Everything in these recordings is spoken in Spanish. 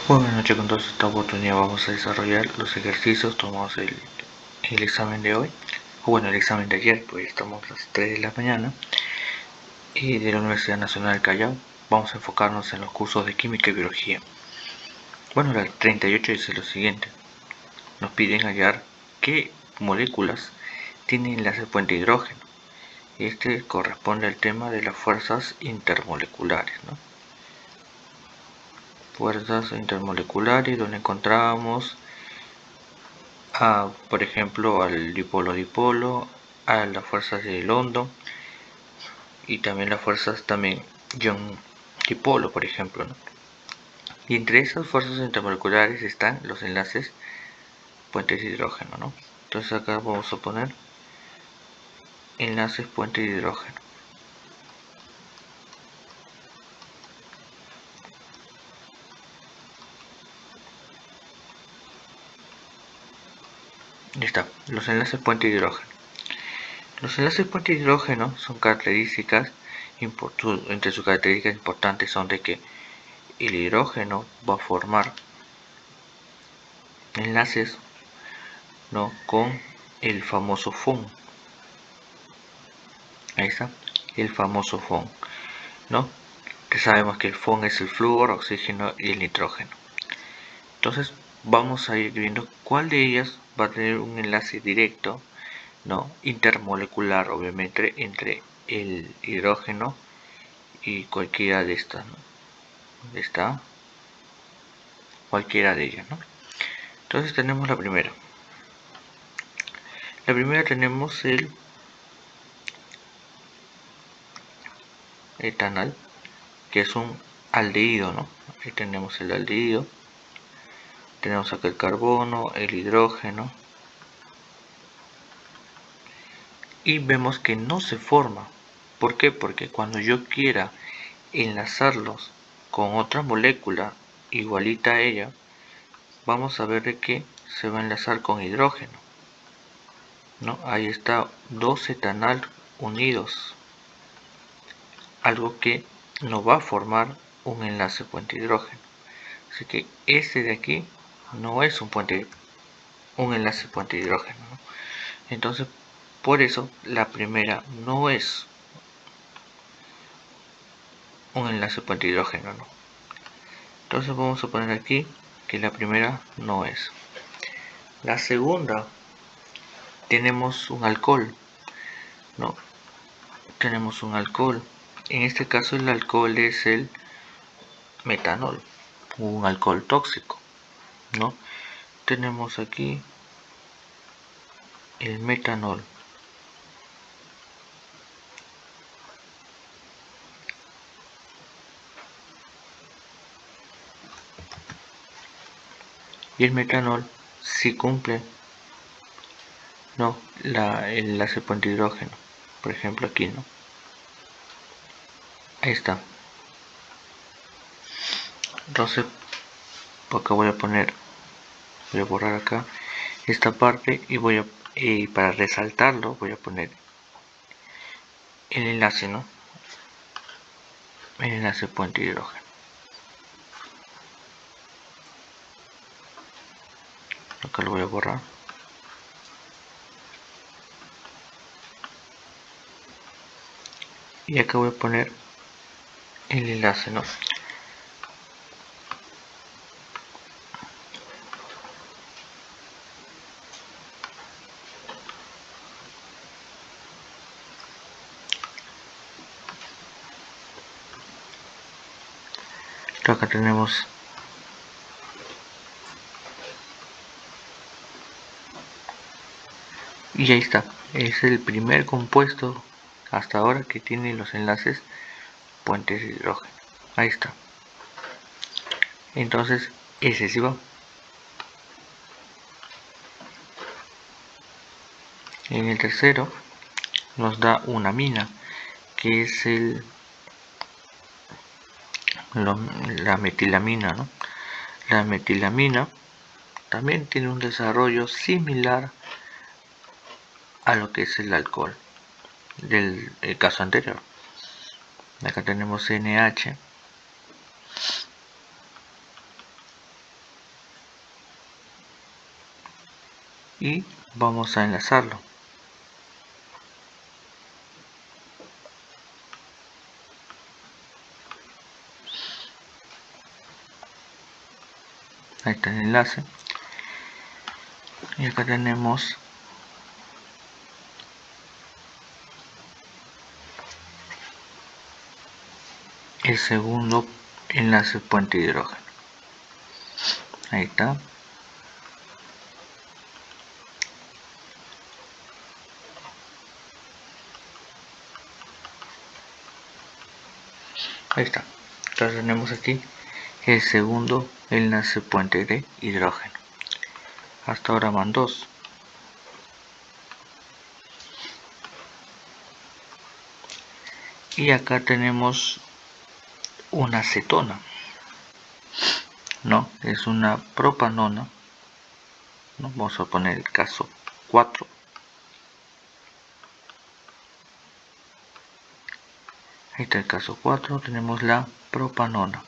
Buenas noches, con todos. Esta oportunidad vamos a desarrollar los ejercicios tomados el examen de hoy, o bueno, el examen de ayer, pues estamos a las 3 de la mañana, y de la Universidad Nacional del Callao. Vamos a enfocarnos en los cursos de Química y Biología. Bueno, la 38 dice lo siguiente. Nos piden hallar qué moléculas tienen enlace puente hidrógeno. Este corresponde al tema de las fuerzas intermoleculares, ¿no? Fuerzas intermoleculares, donde encontramos por ejemplo, al dipolo-dipolo, a las fuerzas de London y también las fuerzas Young dipolo, por ejemplo, ¿no? Y entre esas fuerzas intermoleculares están los enlaces puentes de hidrógeno, ¿no? Entonces acá vamos a poner enlaces puentes de hidrógeno. Ya está, los enlaces puente de hidrógeno. Los enlaces puente de hidrógeno son características, entre sus características importantes son de que el hidrógeno va a formar enlaces, ¿no?, con el famoso FON. Ahí está, el famoso FON, ¿no? Que sabemos que el FON es el flúor, oxígeno y el nitrógeno. Entonces vamos a ir viendo cuál de ellas va a tener un enlace directo, ¿no?, intermolecular, obviamente, entre el hidrógeno y cualquiera de estas, ¿no? Está cualquiera de ellas, ¿no? Entonces tenemos la primera. La primera tenemos el etanal, que es un aldehído, ¿no? Aquí tenemos el aldehído, tenemos acá el carbono, el hidrógeno, y vemos que no se forma. ¿Por qué? Porque cuando yo quiera enlazarlos con otra molécula igualita a ella, vamos a ver de que se va a enlazar con hidrógeno, ¿no? Ahí está, dos etanal unidos, algo que no va a formar un enlace puente hidrógeno. Así que este de aquí no es un enlace puente hidrógeno, ¿no? Entonces, por eso la primera no es un enlace puente hidrógeno, ¿no? Entonces vamos a poner aquí que la primera no es. La segunda, tenemos un alcohol, ¿no? Tenemos un alcohol. En este caso el alcohol es el metanol, un alcohol tóxico, ¿no? Tenemos aquí el metanol. Y el metanol sí cumple, ¿no?, el enlace puente hidrógeno. Por ejemplo aquí, ¿no? Ahí está. Entonces, acá voy a borrar acá esta parte y para resaltarlo voy a poner el enlace, ¿no? El enlace puente hidrógeno. Acá lo voy a borrar. Y acá voy a poner el enlace, ¿no? Acá tenemos y ahí está, es el primer compuesto hasta ahora que tiene los enlaces puentes de hidrógeno. Ahí está. Entonces ese sí va. En el tercero nos da una amina, que es la metilamina, ¿no? La metilamina también tiene un desarrollo similar a lo que es el alcohol del caso anterior. Acá tenemos NH, y vamos a enlazarlo. Ahí está el enlace. Y acá tenemos el segundo enlace puente de hidrógeno. Ahí está. Ahí está. Entonces tenemos aquí el segundo enlace puente de hidrógeno. Hasta ahora van dos. Y acá tenemos una cetona, ¿no? Es una propanona, ¿no? Vamos a poner el caso 4. Ahí está el caso 4, tenemos la propanona.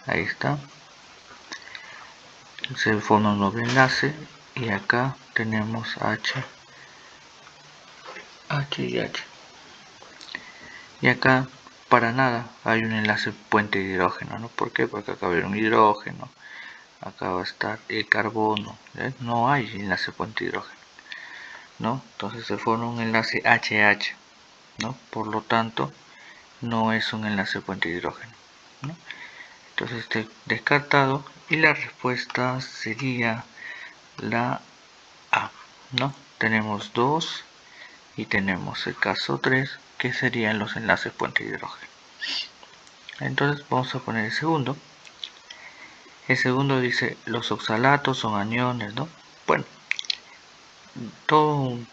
Ahí está. Se forma un doble enlace y acá tenemos H y H. Y acá para nada hay un enlace puente de hidrógeno, ¿no? ¿Por qué? Porque acá va a haber un hidrógeno, acá va a estar el carbono, ¿eh? No hay enlace puente de hidrógeno, ¿no? Entonces se forma un enlace HH, ¿no? Por lo tanto, no es un enlace puente de hidrógeno, ¿no? Entonces este descartado y la respuesta sería la A, ¿no? Tenemos 2 y tenemos el caso 3 que serían los enlaces puente de hidrógeno. Entonces vamos a poner el segundo. El segundo dice los oxalatos son aniones, ¿no? Bueno, todo un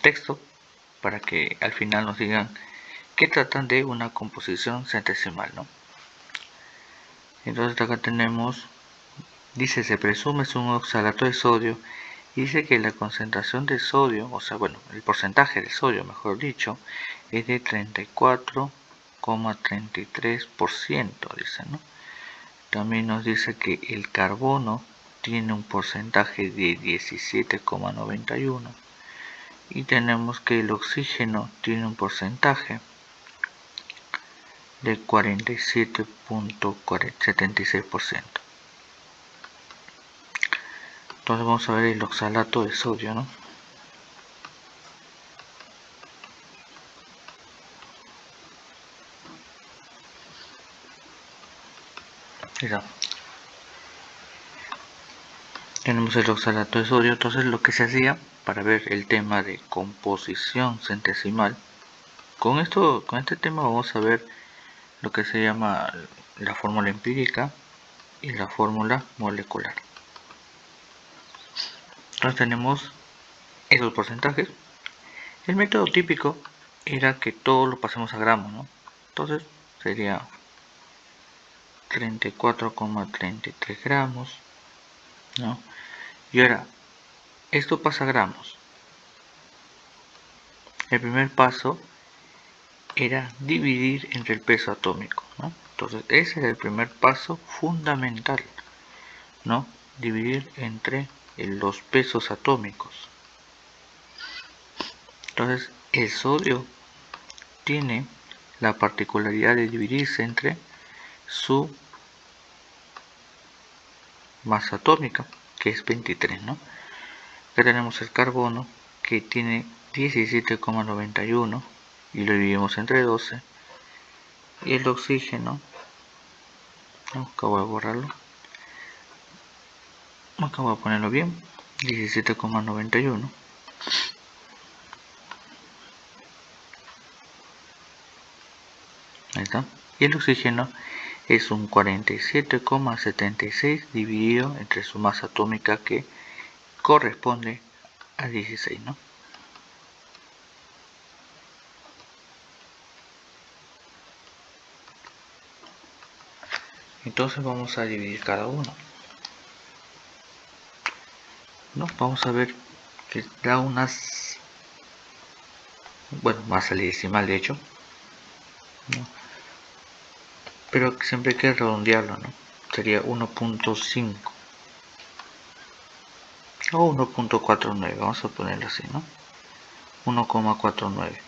texto para que al final nos digan que tratan de una composición centesimal, ¿no? Entonces acá tenemos, dice se presume es un oxalato de sodio y dice que la concentración de sodio, o sea, bueno, el porcentaje de sodio, mejor dicho, es de 34,33%, dice, ¿no? También nos dice que el carbono tiene un porcentaje de 17,91 y tenemos que el oxígeno tiene un porcentaje de 47,76%. Entonces vamos a ver el oxalato de sodio, ¿no? Mira. Tenemos el oxalato de sodio. Entonces lo que se hacía para ver el tema de composición centesimal, con este tema vamos a ver lo que se llama la fórmula empírica y la fórmula molecular. Entonces tenemos esos porcentajes. El método típico era que todo lo pasemos a gramos, ¿no? Entonces sería 34,33 gramos, ¿no? Y ahora, esto pasa a gramos. El primer paso era dividir entre el peso atómico, ¿no? Entonces ese era el primer paso fundamental, ¿no? Dividir entre los pesos atómicos. Entonces el sodio tiene la particularidad de dividirse entre su masa atómica, que es 23, ¿no? Acá tenemos el carbono, que tiene 17,91 y lo dividimos entre 12. Y el oxígeno, acabo de borrarlo, acabo de ponerlo bien, 17,91. Ahí está. Y el oxígeno es un 47,76 dividido entre su masa atómica, que corresponde a 16, ¿no? Entonces vamos a dividir cada uno, ¿no? Vamos a ver que da unas, bueno, masa decimal de hecho, ¿no? pero siempre hay que redondearlo, ¿no? Sería 1.5 o 1.49, vamos a ponerlo así, ¿no? 1,49.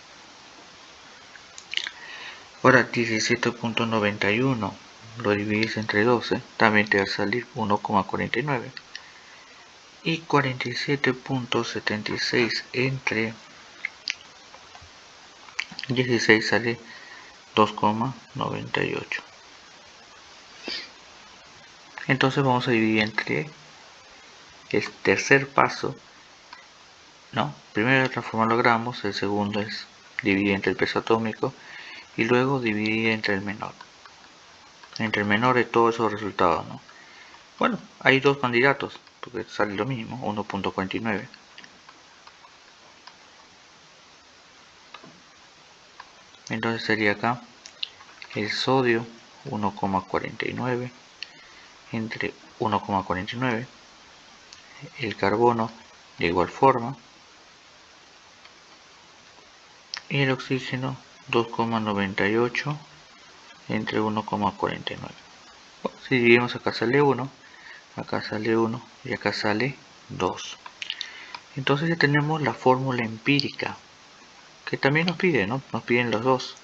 Ahora 17.91 lo divides entre 12, también te va a salir 1,49. Y 47.76 entre 16 sale 2,98. Entonces vamos a dividir entre el tercer paso, ¿no? Primero transformar los gramos, el segundo es dividir entre el peso atómico y luego dividir entre el menor. Entre el menor de todos esos resultados, ¿no? Bueno, hay dos candidatos, porque sale lo mismo, 1.49. Entonces sería acá el sodio 1,49 entre 1,49, el carbono de igual forma y el oxígeno 2,98 entre 1,49. Bueno, si dividimos, acá sale 1, acá sale 1 y acá sale 2. Entonces ya tenemos la fórmula empírica, que también nos pide, ¿no? Nos piden los dos.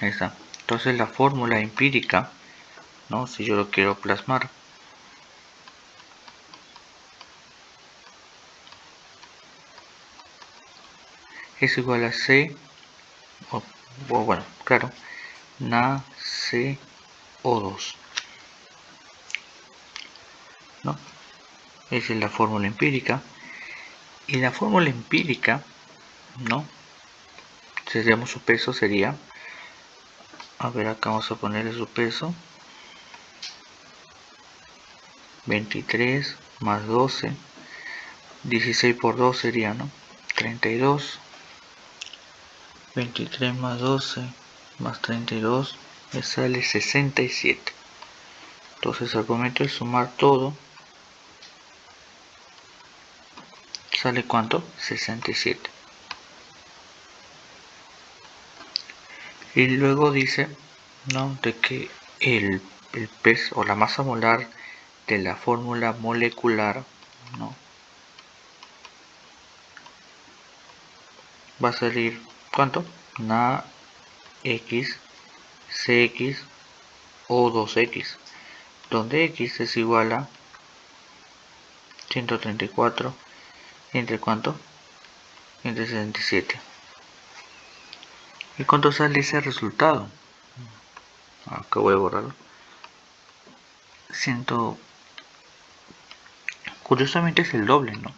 Ahí está. Entonces la fórmula empírica, ¿no? Si yo lo quiero plasmar, es igual a C, o bueno, claro, NaCO2, ¿no? Esa es la fórmula empírica. Y la fórmula empírica, ¿no? Si hacemos su peso sería, a ver, acá vamos a ponerle su peso, 23 más 12, 16 por 2 sería, ¿no? 32, 23 más 12 más 32 me sale 67. Entonces al momento de sumar todo, ¿sale cuánto? 67. Y luego dice, ¿no? De que el peso o la masa molar de la fórmula molecular, ¿no? Va a salir, ¿cuánto? Na X CX o 2X, donde X es igual a 134 entre ¿cuánto? Entre 67. ¿Y cuánto sale ese resultado? Acá voy a borrarlo. Curiosamente es el doble, ¿no?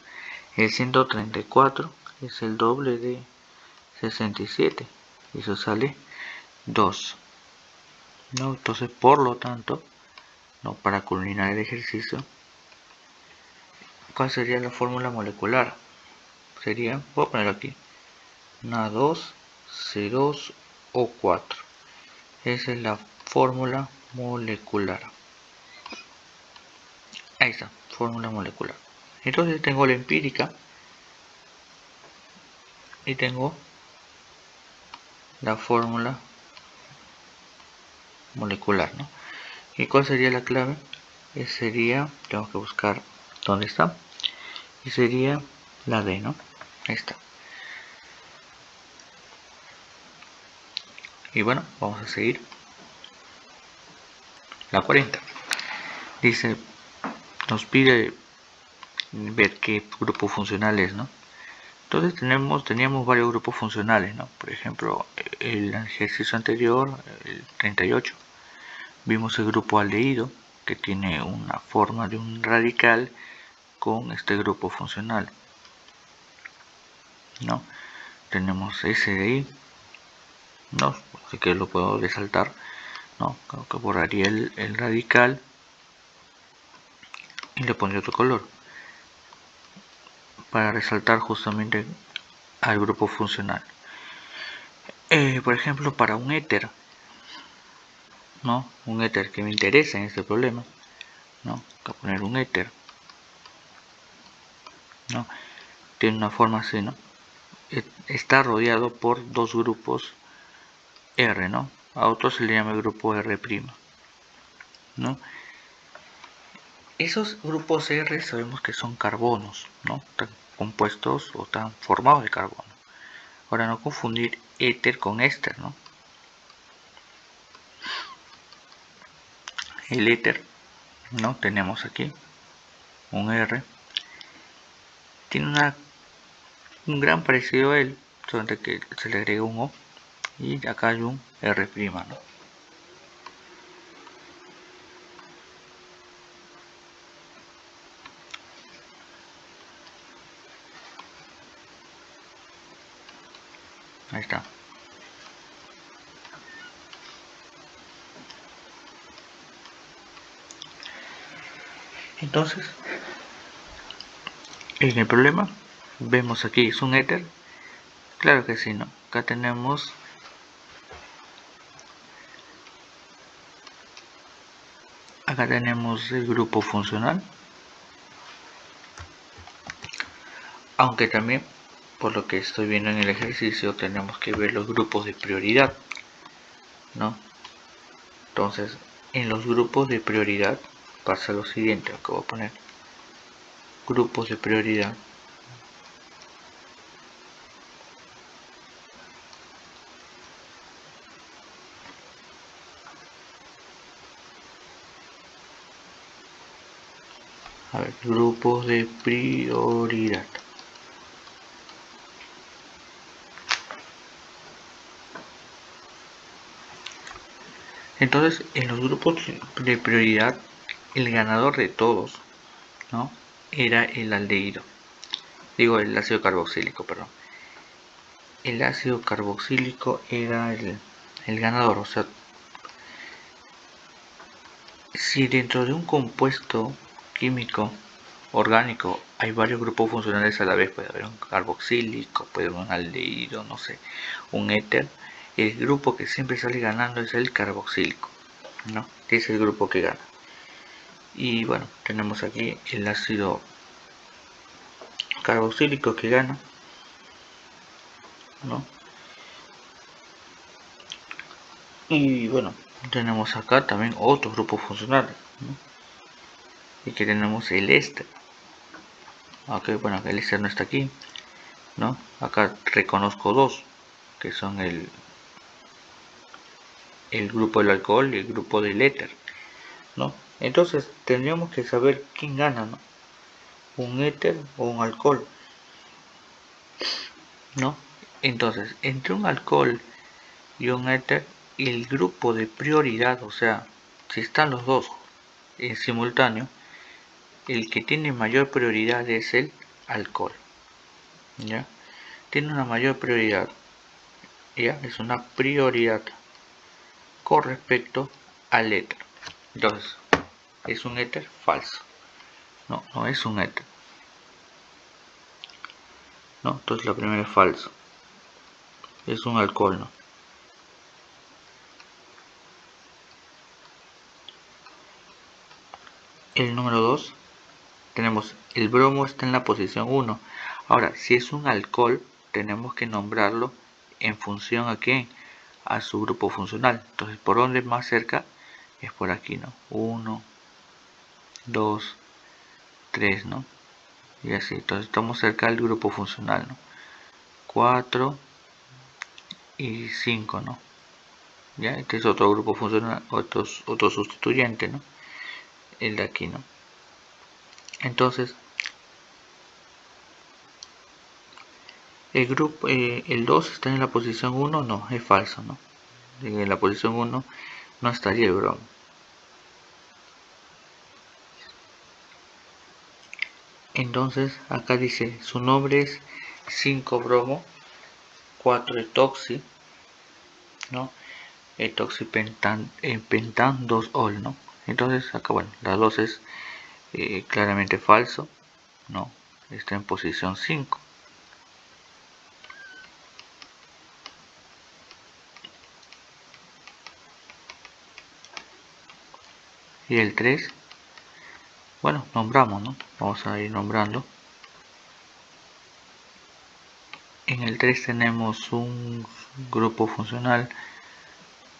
El 134 es el doble de 67. Eso sale 2. ¿No? Entonces, por lo tanto, ¿no? Para culminar el ejercicio, ¿cuál sería la fórmula molecular? Sería, voy a poner aquí, Na2, C2 o 4. Esa es la fórmula molecular. Ahí está, fórmula molecular. Entonces tengo la empírica y tengo la fórmula molecular, ¿no? ¿Y cuál sería la clave? Sería, tengo que buscar dónde está, y sería la D, ¿no? Ahí está. Y bueno, vamos a seguir. La 40. Dice, nos pide ver qué grupos funcionales, ¿no? Entonces teníamos varios grupos funcionales, ¿no? Por ejemplo, el ejercicio anterior, el 38, vimos el grupo aldehído, que tiene una forma de un radical con este grupo funcional, ¿no? Tenemos ese de ahí, ¿no? Así que lo puedo resaltar, ¿no? Creo que borraría el radical y le pondría otro color para resaltar justamente al grupo funcional. Por ejemplo, para un éter, ¿no? Un éter que me interesa en este problema, ¿no? Voy a poner un éter. ¿no? Tiene una forma así, ¿no? Está rodeado por dos grupos R, ¿no? A otro se le llama el grupo R', ¿no? Esos grupos R sabemos que son carbonos, ¿no? Están compuestos o están formados de carbono. Ahora, no confundir éter con éster, ¿no? El éter, ¿no? Tenemos aquí un R. Tiene un gran parecido a él, solamente que se le agrega un O. Y acá hay un R', ¿no? Ahí está. Entonces, en el problema, vemos aquí, ¿es un éter? Claro que sí, ¿no? Acá tenemos el grupo funcional, aunque también, por lo que estoy viendo en el ejercicio, tenemos que ver los grupos de prioridad, ¿no? Entonces, en los grupos de prioridad pasa lo siguiente, acá voy a poner grupos de prioridad. A ver, grupos de prioridad. Entonces, en los grupos de prioridad, el ganador de todos, ¿no? Era el aldehído. Digo, el ácido carboxílico, perdón. El ácido carboxílico era el ganador. O sea, si dentro de un compuesto químico orgánico hay varios grupos funcionales a la vez, puede haber un carboxílico, puede haber un aldehído, no sé, un éter. El grupo que siempre sale ganando es el carboxílico, ¿no? Es el grupo que gana. Y bueno, tenemos aquí el ácido carboxílico que gana, ¿no? Y bueno, tenemos acá también otros grupos funcionales, ¿no? Y que tenemos el éster. Ok, bueno, el éster no está aquí, ¿no? Acá reconozco dos, que son el grupo del alcohol y el grupo del éter, ¿no? Entonces tendríamos que saber quién gana, ¿no? Un éter o un alcohol, ¿no? Entonces, entre un alcohol y un éter, el grupo de prioridad, o sea, si están los dos en simultáneo, el que tiene mayor prioridad es el alcohol, ¿ya? Tiene una mayor prioridad, ¿ya? Es una prioridad con respecto al éter. Entonces, ¿es un éter? Falso. No, no es un éter. No, entonces la primera es falso. Es un alcohol, ¿no? El número 2, tenemos el bromo está en la posición 1. Ahora, si es un alcohol, tenemos que nombrarlo en función a quién, a su grupo funcional. Entonces, por donde más cerca es por aquí, ¿no? 1, 2, 3, ¿no? Y así, entonces estamos cerca del grupo funcional, ¿no? 4 y 5, ¿no? Ya, este es otro grupo funcional, otro sustituyente, ¿no? El de aquí, ¿no? Entonces, el grupo, el 2 está en la posición 1, no, es falso, ¿no? En la posición 1 no estaría el bromo. Entonces, acá dice, su nombre es 5 bromo, 4 etoxi, ¿no? Etoxipentan, pentan 2 ol, ¿no? Entonces, acá, bueno, la 2 es claramente falso, ¿no? Está en posición 5. Y el 3, bueno, nombramos, ¿no? Vamos a ir nombrando. En el 3 tenemos un grupo funcional,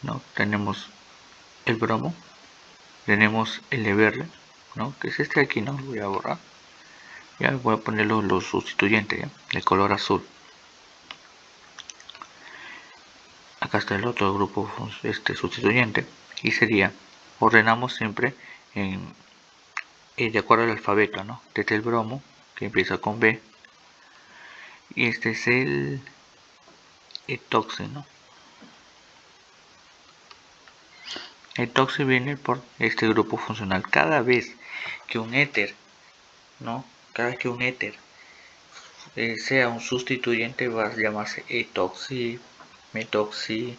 ¿no? Tenemos el bromo, tenemos el Br, ¿no? Que es este de aquí, ¿no? Lo voy a borrar. Ya voy a poner los sustituyentes, ¿ya? De color azul. Acá está el otro grupo sustituyente y sería, ordenamos siempre de acuerdo al alfabeto, ¿no? Desde el bromo, que empieza con B, y este es el etoxi, ¿no? Etoxi viene por este grupo funcional. Cada vez que un éter, ¿no? Cada vez que un éter sea un sustituyente va a llamarse etoxi, metoxi,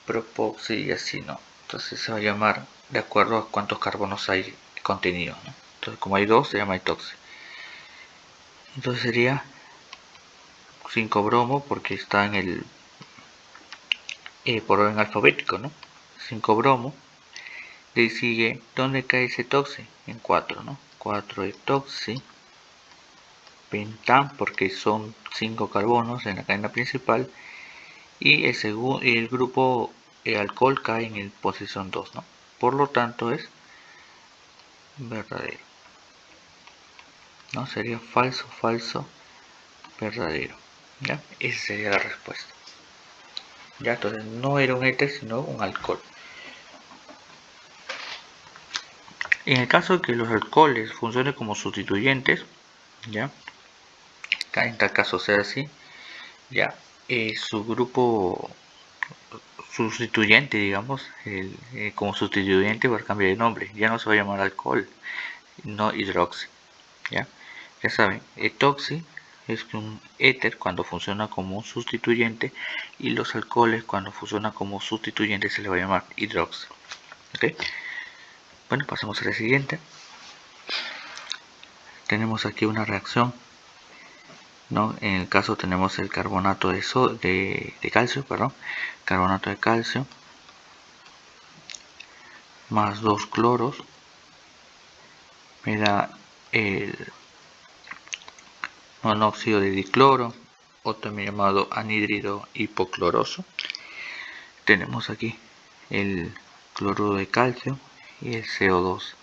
propoxi y así, ¿no? Entonces se va a llamar de acuerdo a cuántos carbonos hay contenidos, ¿no? Entonces como hay dos se llama etoxi. Entonces sería 5 bromo porque está en el por orden alfabético, ¿no? 5 bromo. Le sigue, ¿dónde cae ese etoxi? En 4, ¿no? 4 etoxi. Pentan porque son 5 carbonos en la cadena principal. Y el grupo alcohol cae en el posición 2, ¿no? Por lo tanto es verdadero, ¿no? Sería falso, falso, verdadero, ¿ya? Esa sería la respuesta, ¿ya? Entonces no era un éter sino un alcohol. En el caso de que los alcoholes funcionen como sustituyentes, ¿ya? En tal caso sea así, ¿ya? Su grupo sustituyente, digamos, como sustituyente va a cambiar de nombre, ya no se va a llamar alcohol, no hidroxi, ¿ya? Ya saben, etoxi es un éter cuando funciona como un sustituyente y los alcoholes cuando funcionan como sustituyente se le va a llamar hidroxi. ¿Okay? Bueno, pasamos a la siguiente. Tenemos aquí una reacción, ¿no? En el caso tenemos el carbonato de calcio, perdón, carbonato de calcio más 2 cloros me da el monóxido de dicloro, o también llamado anhídrido hipocloroso. Tenemos aquí el cloruro de calcio y el CO2.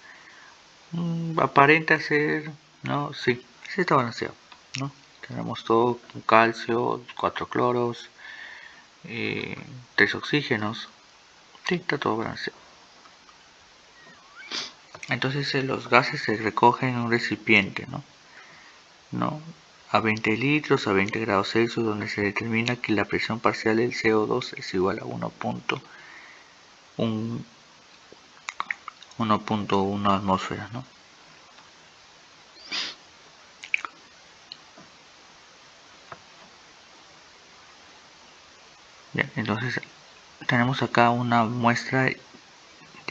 Aparenta ser, ¿no? Sí, sí está balanceado, ¿no? Tenemos todo un calcio, 4 cloros, 3 oxígenos. Sí, está todo balanceado. Entonces los gases se recogen en un recipiente, ¿no? A 20 litros a 20 grados Celsius, donde se determina que la presión parcial del CO2 es igual a 1.1 atmósferas, ¿no? Bien, entonces tenemos acá una muestra de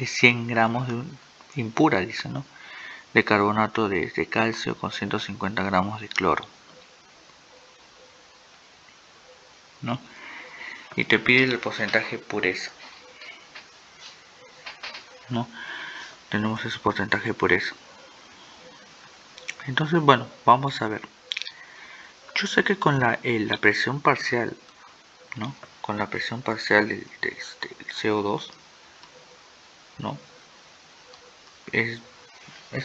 100 gramos impura, dice, ¿no? De carbonato de calcio con 150 gramos de cloro, ¿no? Y te pide el porcentaje de pureza, ¿no? Tenemos ese porcentaje de pureza. Entonces, bueno, vamos a ver. Yo sé que con la presión parcial, ¿no? Con la presión parcial del CO2, ¿no? Es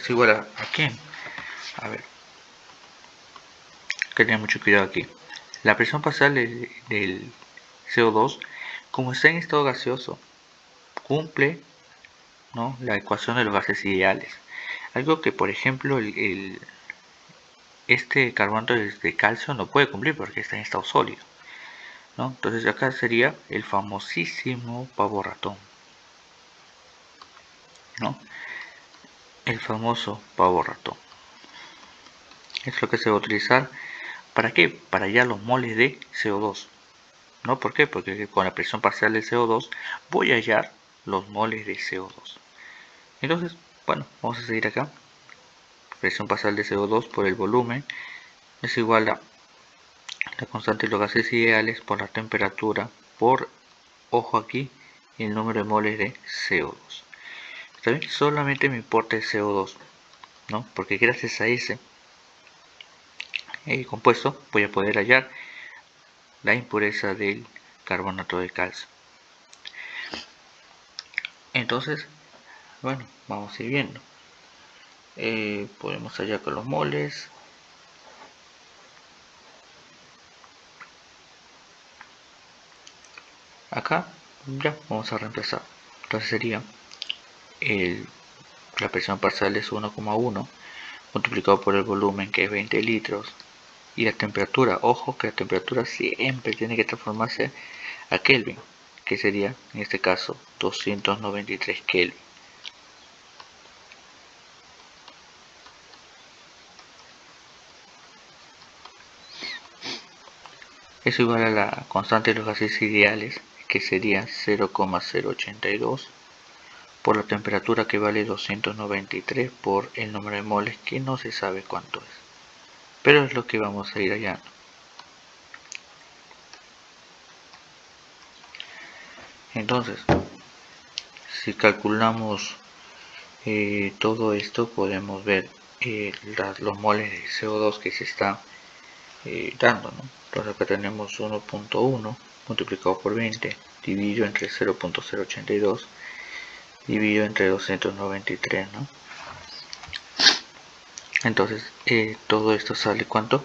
igual a ¿quién? A ver, hay que tener mucho cuidado aquí. La presión parcial del CO2, como está en estado gaseoso, cumple, ¿no? La ecuación de los gases ideales. Algo que, por ejemplo, este carbonato de calcio no puede cumplir porque está en estado sólido, ¿no? Entonces acá sería el famosísimo pavo ratón, ¿no? El famoso pavo ratón. Es lo que se va a utilizar. ¿Para qué? Para hallar los moles de CO2. ¿No? ¿Por qué? Porque con la presión parcial del CO2 voy a hallar los moles de CO2. Entonces, bueno, vamos a seguir acá. Presión parcial de CO2 por el volumen es igual a la constante de los gases ideales por la temperatura por, ojo aquí, el número de moles de CO2. ¿Está bien? Solamente me importa el CO2, ¿no? Porque gracias a ese compuesto voy a poder hallar la impureza del carbonato de calcio. Entonces, bueno, vamos a ir viendo. Podemos hallar con los moles. Acá ya vamos a reemplazar. Entonces sería la presión parcial es 1,1 multiplicado por el volumen, que es 20 litros, y la temperatura. Ojo que la temperatura siempre tiene que transformarse a Kelvin, que sería en este caso 293 Kelvin. Eso igual a la constante de los gases ideales, que sería 0,082 por la temperatura, que vale 293 por el número de moles, que no se sabe cuánto es, pero es lo que vamos a ir hallando. Entonces, si calculamos todo esto, podemos ver los moles de CO2 que se están dando, ¿no? Entonces acá tenemos 1.1 multiplicado por 20 dividido entre 0.082 dividido entre 293, ¿no? Entonces todo esto sale ¿cuánto?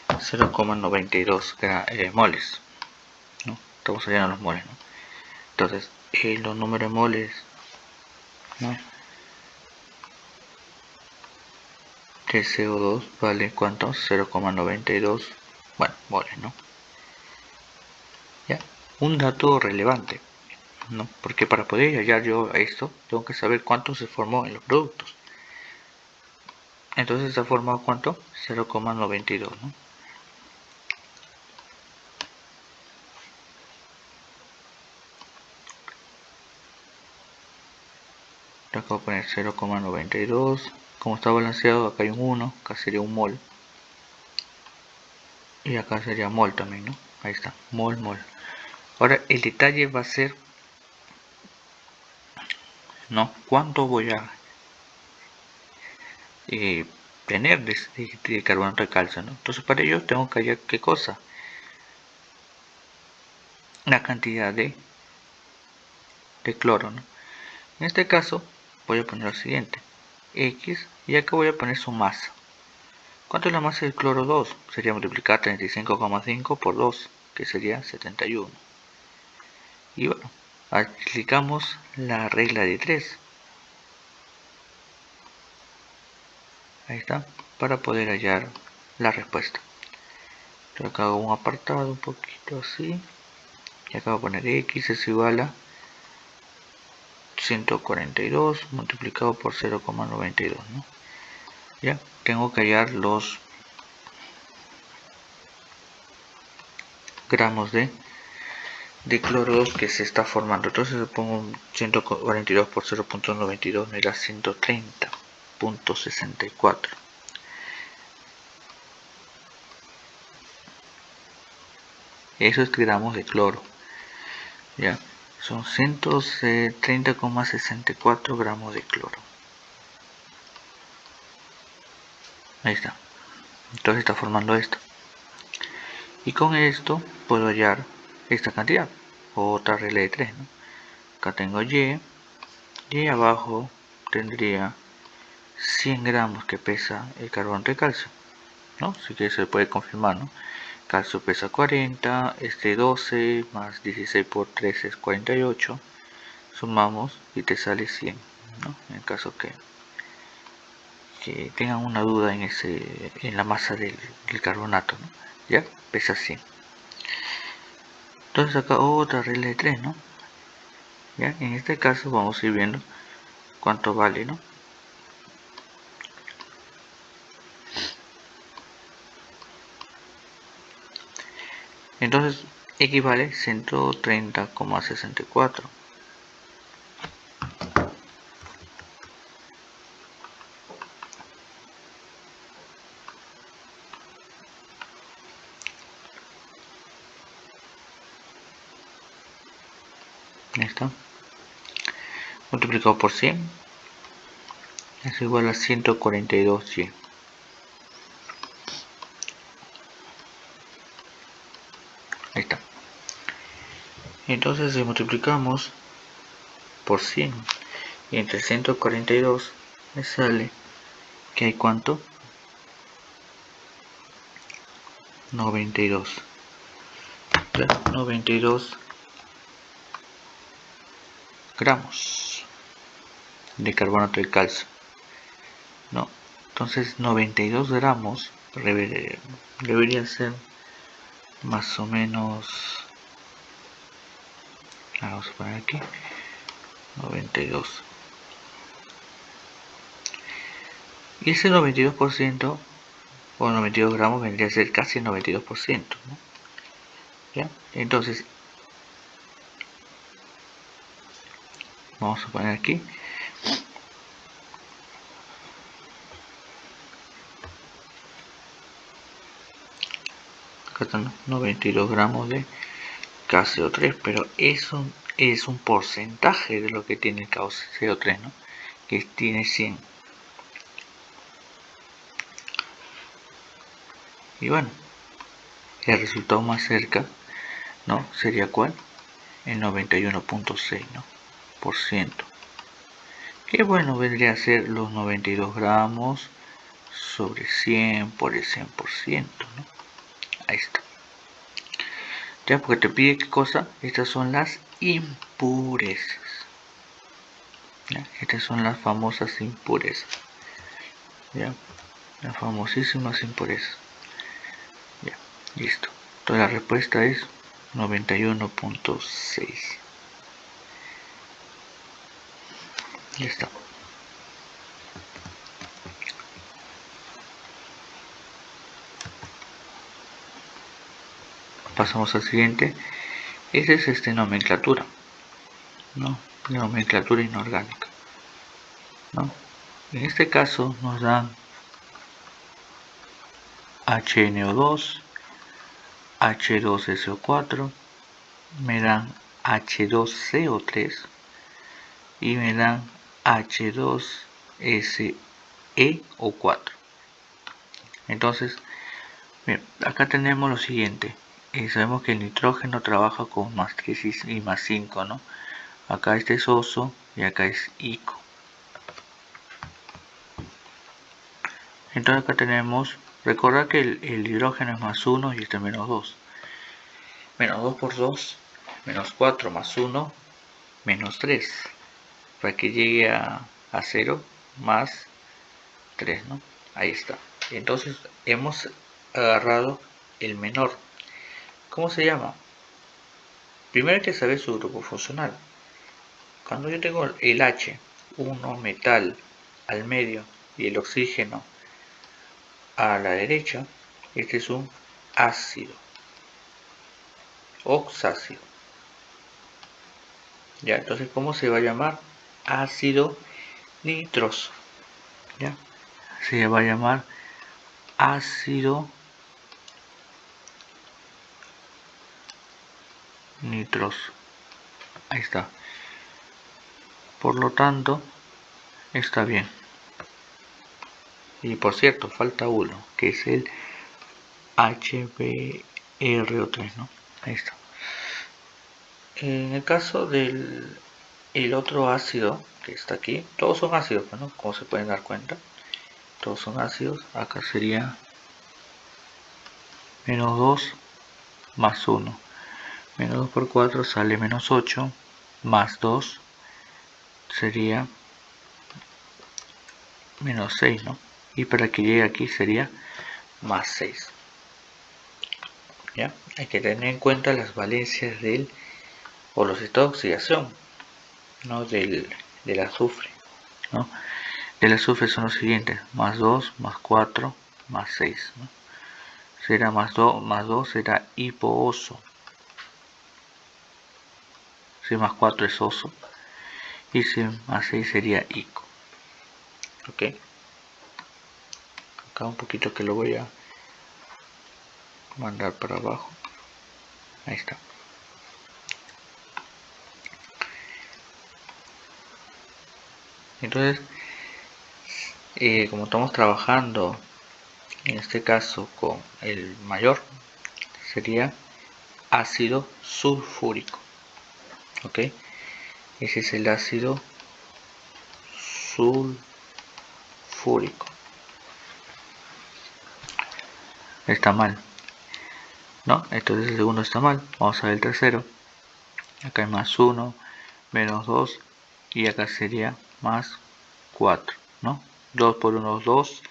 0,92 moles, ¿no? Estamos hallando los moles, ¿no? Entonces los números de moles, ¿no?, de CO2 vale ¿cuánto? 0,92, bueno, moles, ¿no? Ya, un dato relevante, ¿no? Porque para poder hallar yo esto, tengo que saber cuánto se formó en los productos. Entonces se ha formado ¿cuánto? 0,92, ¿no? Acá voy a poner 0,92. Como está balanceado, acá hay un 1, acá sería un mol. Y acá sería mol también, ¿no? Ahí está, mol, mol. Ahora el detalle va a ser, ¿no?, cuánto voy a tener de carbonato de calcio, ¿no? Entonces para ello tengo que hallar ¿qué cosa? La cantidad de cloro, ¿no? En este caso voy a poner lo siguiente, X, y acá voy a poner su masa. ¿Cuánto es la masa del cloro 2? Sería multiplicar 35,5 por 2, que sería 71. Y bueno, aplicamos la regla de 3. Ahí está, para poder hallar la respuesta. Yo acá hago un apartado un poquito así, y acá voy a poner X es igual a 142 multiplicado por 0,92, ¿no? Ya, tengo que hallar los gramos de cloro 2 que se está formando. Entonces pongo 142 por 0.92, me da 130.64. Eso es gramos de cloro. Ya, son 130,64 gramos de cloro. Ahí está. Entonces está formando esto. Y con esto puedo hallar esta cantidad. Otra regla de 3, ¿no? Acá tengo Y. Y abajo tendría 100 gramos que pesa el carbonato de calcio, ¿no? Así que se puede confirmar, ¿no? Calcio pesa 40, 12 más 16 por 3 es 48. Sumamos y te sale 100, ¿no? En el caso que tengan una duda en la masa del carbonato, ¿no? Ya pesa 100. Entonces acá otra regla de 3, ¿no? Ya, en este caso vamos a ir viendo cuánto vale, ¿no? Entonces equivale 130,64. Ahí está. Multiplicado por 100 es igual a 142Y. Ahí está. Entonces si multiplicamos por 100 y entre 142 me sale que hay ¿cuánto? 92. 92 gramos de carbonato de calcio, ¿no? Entonces 92 gramos debería ser más o menos, vamos a poner aquí 92, y ese 92% o 92 gramos vendría a ser casi el 92%, ¿no? ¿Ya? Entonces vamos a poner aquí acá están 92 gramos de KCO3, pero eso es un porcentaje de lo que tiene el KCO3, ¿no? Que tiene 100. Y bueno, el resultado más cerca, ¿no? Sería ¿cuál? El 91.6, ¿no? por ciento. Que bueno, vendría a ser los 92 gramos sobre 100 por el 100%, ¿no? Ahí está. Ya, porque te pide qué cosa. Estas son las impurezas. ¿Ya? Estas son las famosas impurezas. ¿Ya? Las famosísimas impurezas. Ya, listo. Entonces la respuesta es 91.6. Ya está. Pasamos al siguiente. Esa es nomenclatura, ¿no? Nomenclatura inorgánica, ¿no? En este caso nos dan HNO2, H2SO4, me dan H2CO3 y me dan H2SeO4. Entonces, bien, acá tenemos lo siguiente. Sabemos que el nitrógeno trabaja con más 3 y más 5, ¿no? Acá este es oso y acá es ico. Entonces acá tenemos, recordad que el hidrógeno es más 1 y este es menos 2. Menos 2 por 2, menos 4 más 1, menos 3. Para que llegue a 0 más 3, ¿no? Ahí está. Entonces hemos agarrado el menor. ¿Cómo se llama? Primero hay que saber su grupo funcional. Cuando yo tengo el H, 1 metal al medio y el oxígeno a la derecha, este es un ácido, oxácido. Ya, entonces, ¿cómo se va a llamar? Ácido nitroso. Ya, se va a llamar ácido nitroso. Ahí está. Por lo tanto, está bien. Y por cierto, falta uno, que es el HBRO3, ¿no? Ahí está. En el caso del otro ácido que está aquí, todos son ácidos, ¿no? Como se pueden dar cuenta, todos son ácidos. Acá sería menos 2 más 1. Menos 2 por 4 sale menos 8, más 2 sería menos 6, ¿no? Y para que llegue aquí sería más 6. ¿Ya? Hay que tener en cuenta las valencias o los estados de oxidación, ¿no? del azufre, ¿no? Del azufre son los siguientes: más 2, más 4, más 6, ¿no? Será más 2 será hipooso. Si más 4 es oso. Y si más 6 sería ico. ¿Ok? Acá un poquito que lo voy a mandar para abajo. Ahí está. Entonces, como estamos trabajando en este caso con el mayor, sería ácido sulfúrico. ¿ok? Ese es el ácido sulfúrico. Está mal, ¿no? Entonces el segundo está mal. Vamos a ver el tercero. Acá hay más 1, menos 2, y acá sería más 4, ¿no? 2 por 1 es 2,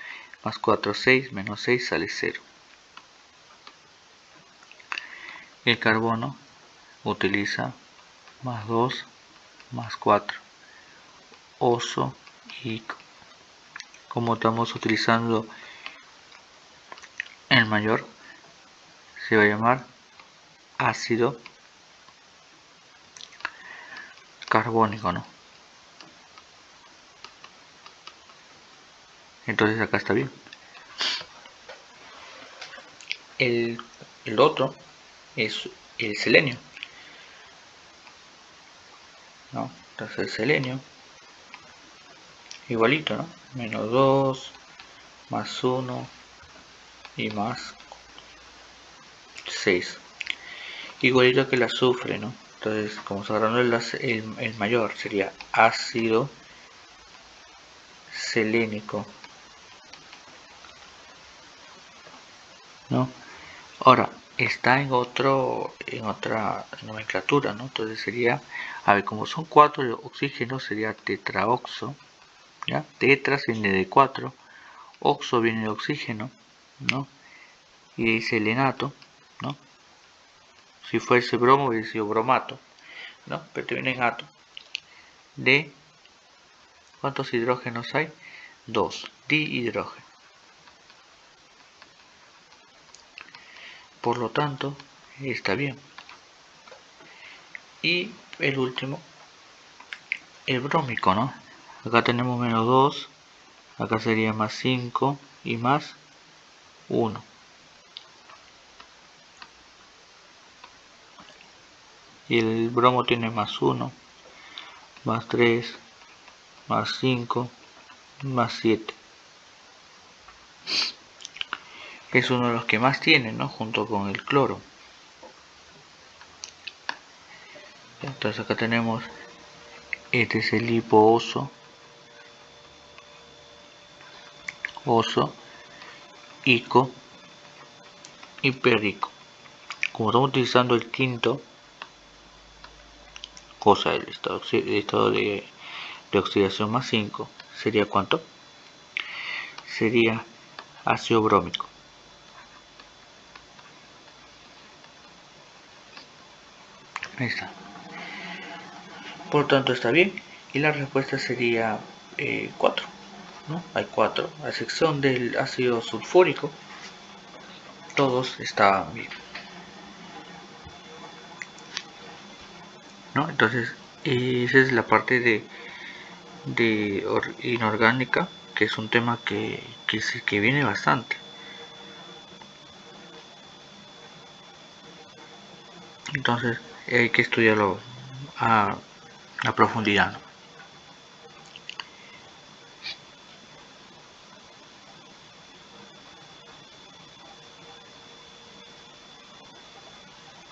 más 4 6, menos 6 sale 0. El carbono utiliza más 2, más 4. Oso y como estamos utilizando el mayor, se va a llamar ácido carbónico, ¿no? Entonces acá está bien. El otro es el selenio, ¿no? Entonces el selenio, igualito, ¿no? Menos 2, más 1 y más 6. Igualito que el azufre, ¿no? Entonces, como se agarró el mayor, sería ácido selénico, ¿no? Ahora, está en otra nomenclatura, ¿no? Entonces sería, a ver, como son 4 oxígenos, sería tetraoxo, ¿ya? Tetras viene de 4, oxo viene de oxígeno, ¿no? Y ahí selenato, ¿no? Si fuese bromo hubiese sido bromato, ¿no? Pero te viene en ato. De, ¿cuántos hidrógenos hay? 2, dihidrógeno. Por lo tanto, está bien. Y el último, el brómico, ¿no? Acá tenemos menos 2, acá sería más 5 y más 1. Y el bromo tiene más 1, más 3, más 5, más 7. Es uno de los que más tiene, ¿no? Junto con el cloro. Entonces acá tenemos, este es el hipooso, oso, ico y perrico. Como estamos utilizando el quinto, cosa del estado de oxidación más 5, ¿sería cuánto? Sería ácido brómico. Ahí está. Por lo tanto está bien. Y la respuesta sería 4. ¿no? Hay 4. A excepción del ácido sulfúrico, todos estaban bien. ¿no? Entonces, esa es la parte de inorgánica, que es un tema que viene bastante. Entonces, hay que estudiarlo a profundidad, ¿no?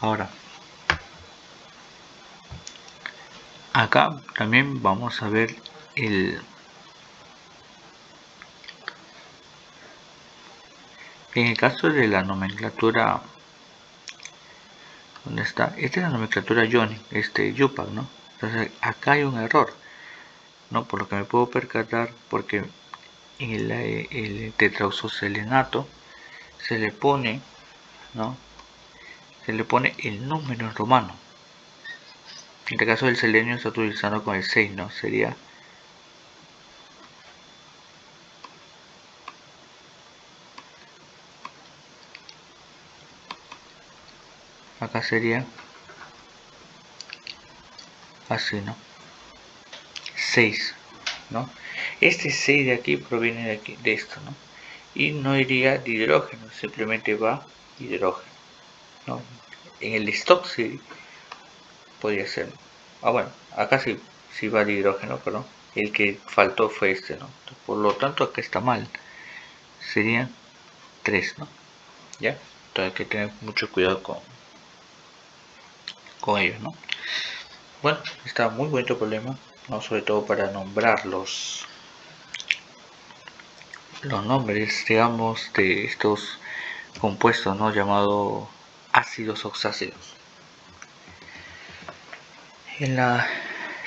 Ahora, acá también vamos a ver en el caso de la nomenclatura, ¿dónde está? Esta es la nomenclatura Johnny, YUPAC, ¿no? Entonces acá hay un error, ¿no? Por lo que me puedo percatar, porque en el tetraoxoselenato se le pone, ¿no? Se le pone el número en romano. En este caso el selenio está utilizando con el 6, ¿no? Sería acá sería así, ¿no? 6, ¿no? Este 6 de aquí proviene de aquí, de esto, ¿no? Y no iría de hidrógeno, simplemente va hidrógeno, ¿no? En el stock sí podría ser. Bueno, acá sí va de hidrógeno, pero el que faltó fue este, ¿no? Por lo tanto acá está mal. Serían 3, ¿no? ¿Ya? Entonces hay que tener mucho cuidado con ellos, ¿no? Bueno, está muy bonito el problema, ¿no? Sobre todo para nombrar los nombres, digamos, de estos compuestos, ¿no? Llamados ácidos oxácidos. En la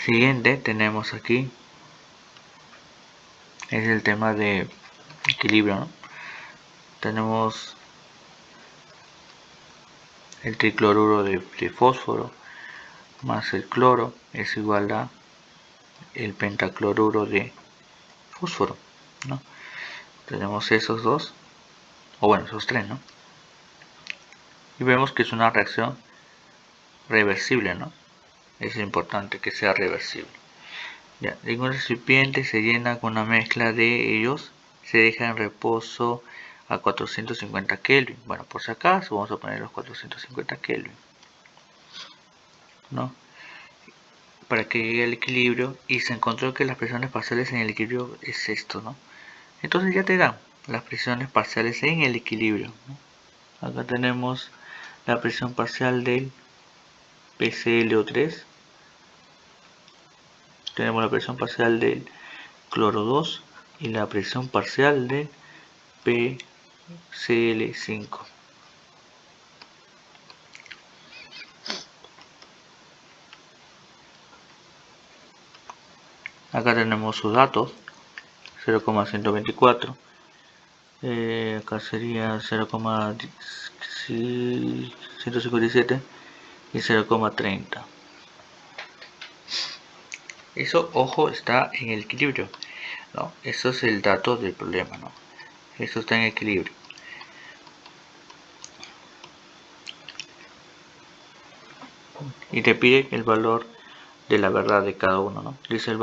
siguiente tenemos aquí es el tema de equilibrio, ¿no? Tenemos el tricloruro de fósforo más el cloro es igual a el pentacloruro de fósforo, ¿no? Tenemos esos dos, o bueno, esos tres, ¿no? Y vemos que es una reacción reversible, ¿no? Es importante que sea reversible. Ya, en un recipiente se llena con una mezcla de ellos, se deja en reposo a 450 Kelvin. Bueno, por si acaso vamos a poner los 450 Kelvin, ¿no? Para que llegue al equilibrio, y se encontró que las presiones parciales en el equilibrio es esto, ¿no? Entonces ya te dan las presiones parciales en el equilibrio, ¿no? Acá tenemos la presión parcial del PClO3, tenemos la presión parcial del cloro 2 y la presión parcial del PCl5. Acá tenemos sus datos, 0,124, acá sería 0,157 y 0,30. Eso, ojo, está en el equilibrio, ¿no? Eso es el dato del problema, ¿no? Eso está en equilibrio. Y te pide el valor de la verdad de cada uno, ¿no? Dice el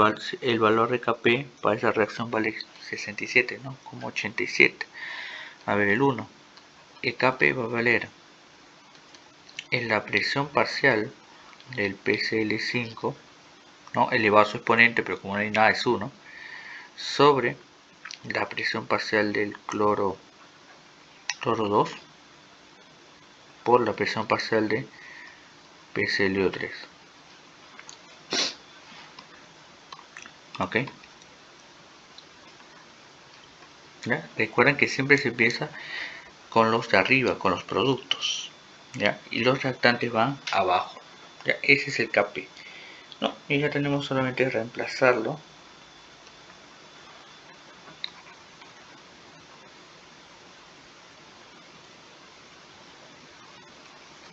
valor de Kp para esa reacción vale 67, ¿no? Como 87. A ver, el 1. El Kp va a valer en la presión parcial del PCl5, ¿no? Elevado a su exponente, pero como no hay nada es 1, sobre la presión parcial del cloro 2 por la presión parcial de PClO3. ¿Ok? ¿Ya? Recuerden que siempre se empieza con los de arriba, con los productos, ¿ya? Y los reactantes van abajo, ¿ya? Ese es el Kp, ¿no? Y ya tenemos solamente que reemplazarlo.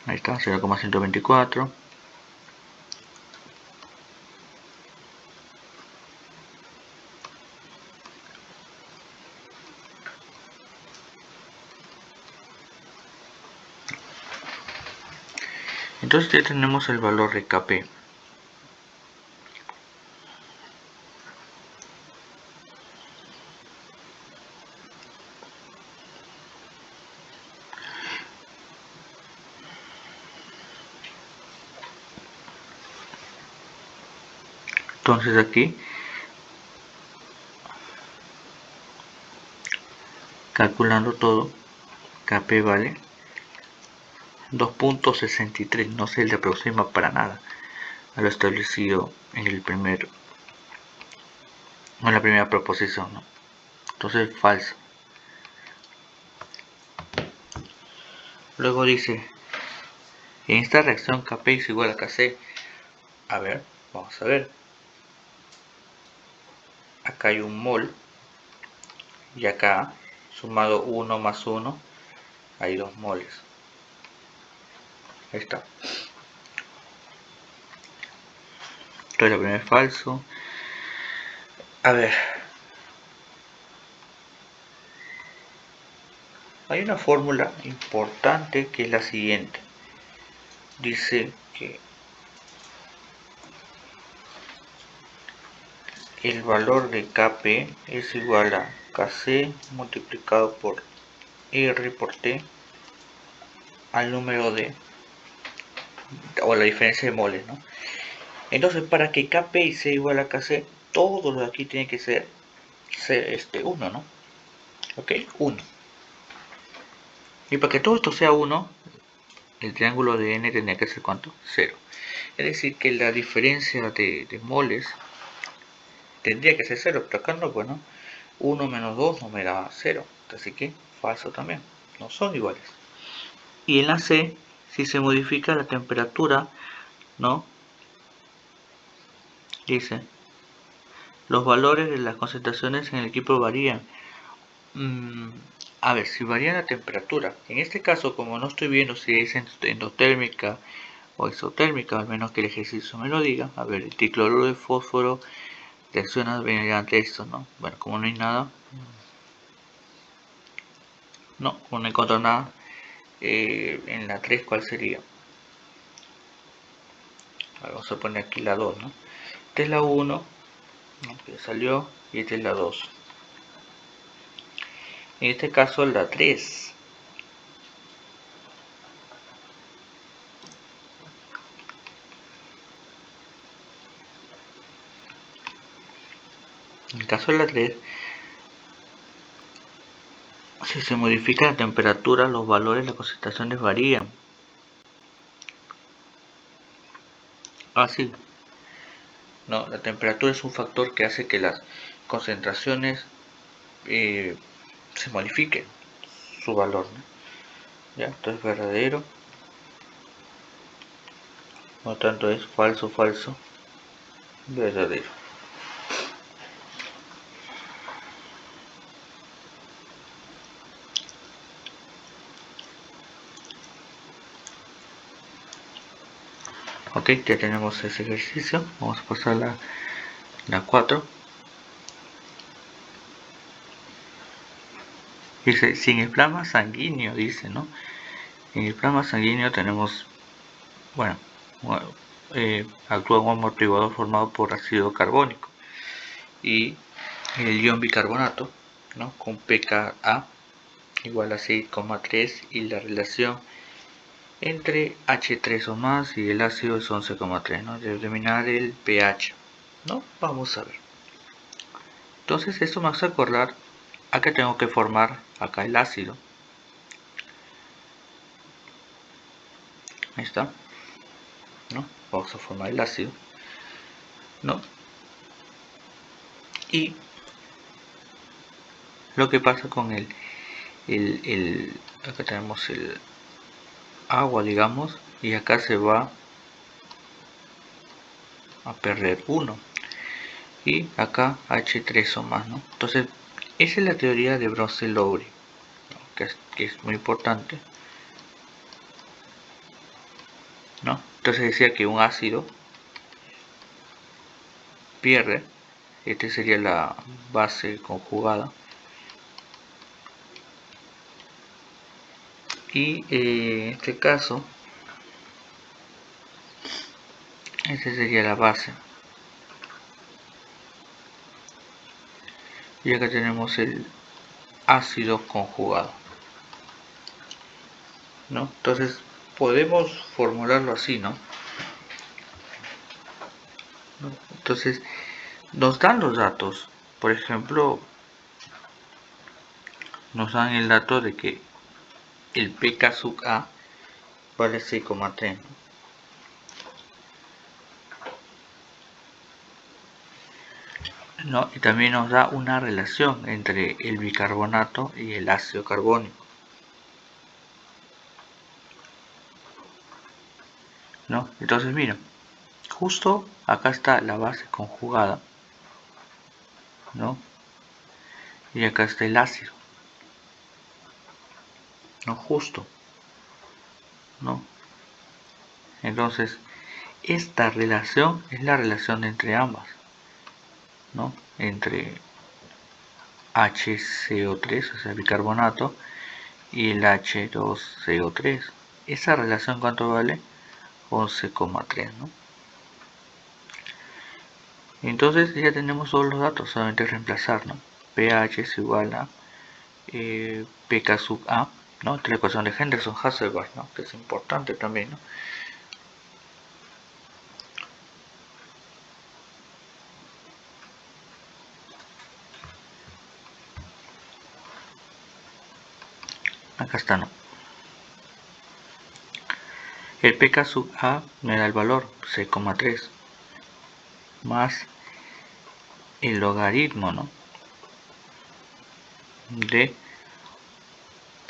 Ahí está, 0,124. Entonces ya tenemos el valor de Kp. Entonces aquí, calculando todo, Kp vale 2.63, no se le aproxima para nada a lo establecido en la primera proposición, ¿no? Entonces falso. Luego dice, en esta reacción Kp es igual a Kc. A ver, vamos a ver. Acá hay un mol y acá, sumado 1 más 1, hay 2 moles. Ahí está. Entonces lo primero es falso. A ver, hay una fórmula importante que es la siguiente. Dice que el valor de Kp es igual a Kc multiplicado por R por T al número de, o la diferencia de moles, ¿no? Entonces, para que Kp sea igual a Kc, todo lo de aquí tiene que ser 1, ¿no? Ok, 1. Y para que todo esto sea 1, el triángulo de n tendría que ser ¿cuánto? 0. Es decir, que la diferencia de moles tendría que ser 0, pero acá no, bueno, 1 menos 2 no me da 0, así que falso también, no son iguales. Y en la C, si se modifica la temperatura, ¿no? Dice, los valores de las concentraciones en el equipo varían. A ver, si varía la temperatura. En este caso, como no estoy viendo si es endotérmica o exotérmica, al menos que el ejercicio me lo diga. A ver, el tricloruro de fósforo reacciona mediante esto, ¿no? Bueno, como no hay nada, no, como no encuentro nada, en la 3, ¿cuál sería? Vamos a poner aquí la 2, ¿no? Esta es la 1, ¿no? Que salió, y esta es la 2. En este caso la 3. En el caso de la 3, si se modifica la temperatura, los valores, las concentraciones varían. Sí. No, la temperatura es un factor que hace que las concentraciones se modifiquen su valor, ¿no? Ya, esto es verdadero. No tanto es falso, falso, verdadero. Ok, ya tenemos ese ejercicio. Vamos a pasar a la 4. Dice, si en el plasma sanguíneo, dice, ¿no? En el plasma sanguíneo tenemos, bueno, actúa un amortiguador formado por ácido carbónico y el ion bicarbonato, ¿no? Con pKa igual a 6,3 y la relación entre H3 o más y el ácido es 11,3, ¿no? Determinar el pH, ¿no? Vamos a ver. Entonces esto me hace acordar a que tengo que formar acá el ácido. Ahí está, ¿no? Vamos a formar el ácido, ¿no? Y lo que pasa con acá tenemos el agua, digamos, y acá se va a perder 1 y acá H3 o más, ¿no? Entonces esa es la teoría de Bronsted-Lowry, ¿no? que es muy importante, ¿no? Entonces decía que un ácido pierde, esta sería la base conjugada, y en este caso esta sería la base, y acá tenemos el ácido conjugado, ¿no? Entonces podemos formularlo así, ¿no? Entonces nos dan los datos, por ejemplo, nos dan el dato de que el pK sub A vale 6,3, ¿no? Y también nos da una relación entre el bicarbonato y el ácido carbónico, ¿no? Entonces mira, justo acá está la base conjugada, ¿no? Y acá está el ácido, ¿no? Justo, ¿no? Entonces esta relación es la relación entre ambas, ¿no? Entre HCO3, o sea, bicarbonato, y el H2CO3. Esa relación, ¿cuánto vale? 11,3, ¿no? Entonces ya tenemos todos los datos, solamente reemplazar, ¿no? pH es igual a pK sub A, ¿no? Esta es la ecuación de Henderson-Hasselbalch, ¿no? Que es importante también, ¿no? Acá está, ¿no? El pk sub a me da el valor 6,3 más el logaritmo, ¿no?, de,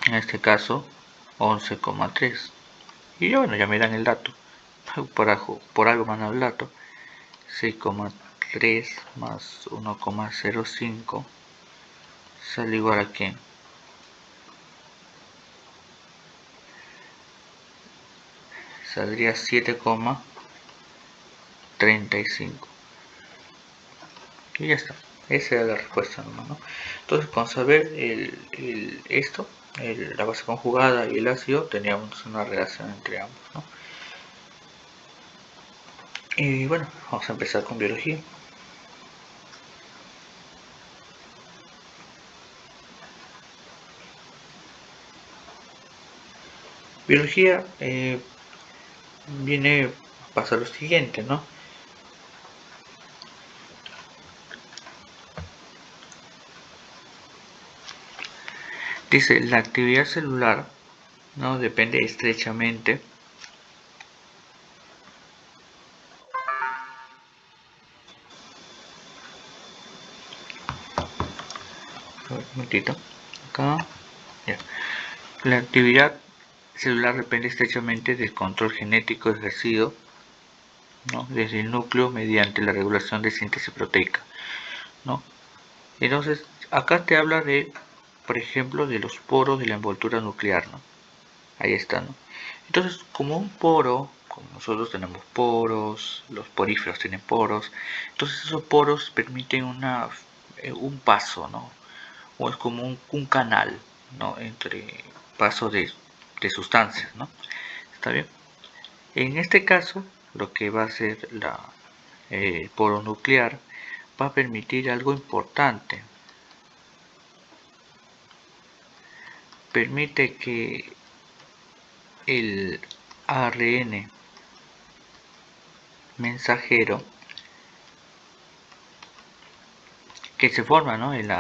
en este caso, 11,3. Y bueno, ya me dan el dato. Por algo me han dado el dato. 6,3 más 1,05 sale igual a que saldría 7,35. Y ya está. Esa era la respuesta nomás, ¿no? Entonces, con saber la base conjugada y el ácido, teníamos una relación entre ambos, ¿no? Y bueno, vamos a empezar con biología. Biología viene a pasar lo siguiente, ¿no? Dice, la actividad celular, ¿no?, depende estrechamente un momentito, acá, ya. La actividad celular depende estrechamente del control genético ejercido, ¿no?, desde el núcleo mediante la regulación de síntesis proteica, ¿no? Entonces, acá te habla de, por ejemplo, de los poros de la envoltura nuclear, ¿no? Ahí está, ¿no? Entonces, como un poro, como nosotros tenemos poros, los poríferos tienen poros, entonces esos poros permiten un paso, ¿no? O es como un canal, ¿no?, entre pasos de sustancias, ¿no? ¿Está bien? En este caso, lo que va a hacer el poro nuclear va a permitir algo importante. Permite que el ARN mensajero que se forma, ¿no?, en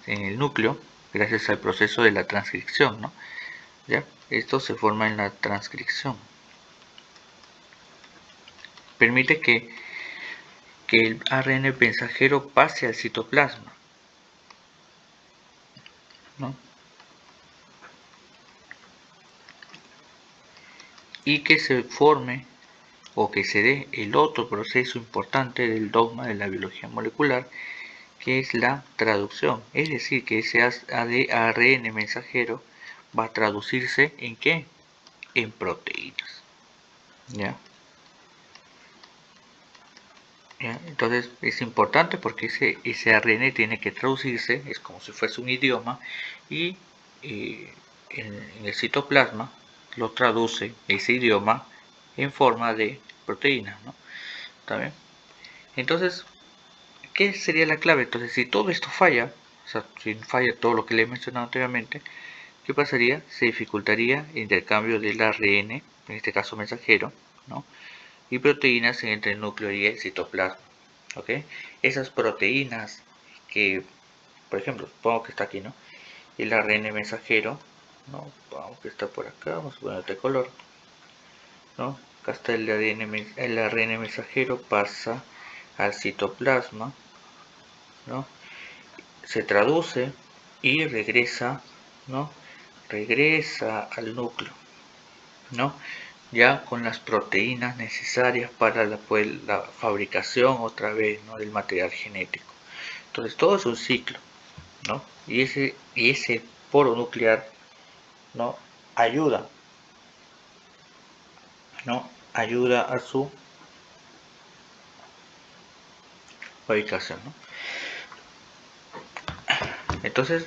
el núcleo, gracias al proceso de la transcripción, ¿no? ¿Ya? Esto se forma en la transcripción. Permite que el ARN mensajero pase al citoplasma, ¿no?, y que se forme o que se dé el otro proceso importante del dogma de la biología molecular, que es la traducción. Es decir, que ese ARN mensajero va a traducirse ¿en qué? En proteínas. ¿Ya? ¿Ya? Entonces es importante porque ese ARN tiene que traducirse, es como si fuese un idioma, y en el citoplasma lo traduce ese idioma en forma de proteínas, ¿no? ¿Está bien? Entonces, ¿qué sería la clave? Entonces, si todo esto falla, o sea, si falla todo lo que le he mencionado anteriormente, ¿qué pasaría? Se dificultaría el intercambio del ARN, en este caso mensajero, ¿no?, y proteínas entre el núcleo y el citoplasma. ¿Ok? Esas proteínas que, por ejemplo, supongo que está aquí, ¿no?, el ARN mensajero, ¿no?, vamos que está por acá, vamos a poner este color, ¿no? Acá está el ARN mensajero, pasa al citoplasma, ¿no?, se traduce y regresa, ¿no?, regresa al núcleo, ¿no?, ya con las proteínas necesarias para la fabricación otra vez, ¿no?, del material genético. Entonces todo es un ciclo, ¿no? Y ese poro nuclear, ¿no?, ayuda, ¿no?, ayuda a su fabricación, ¿no? Entonces,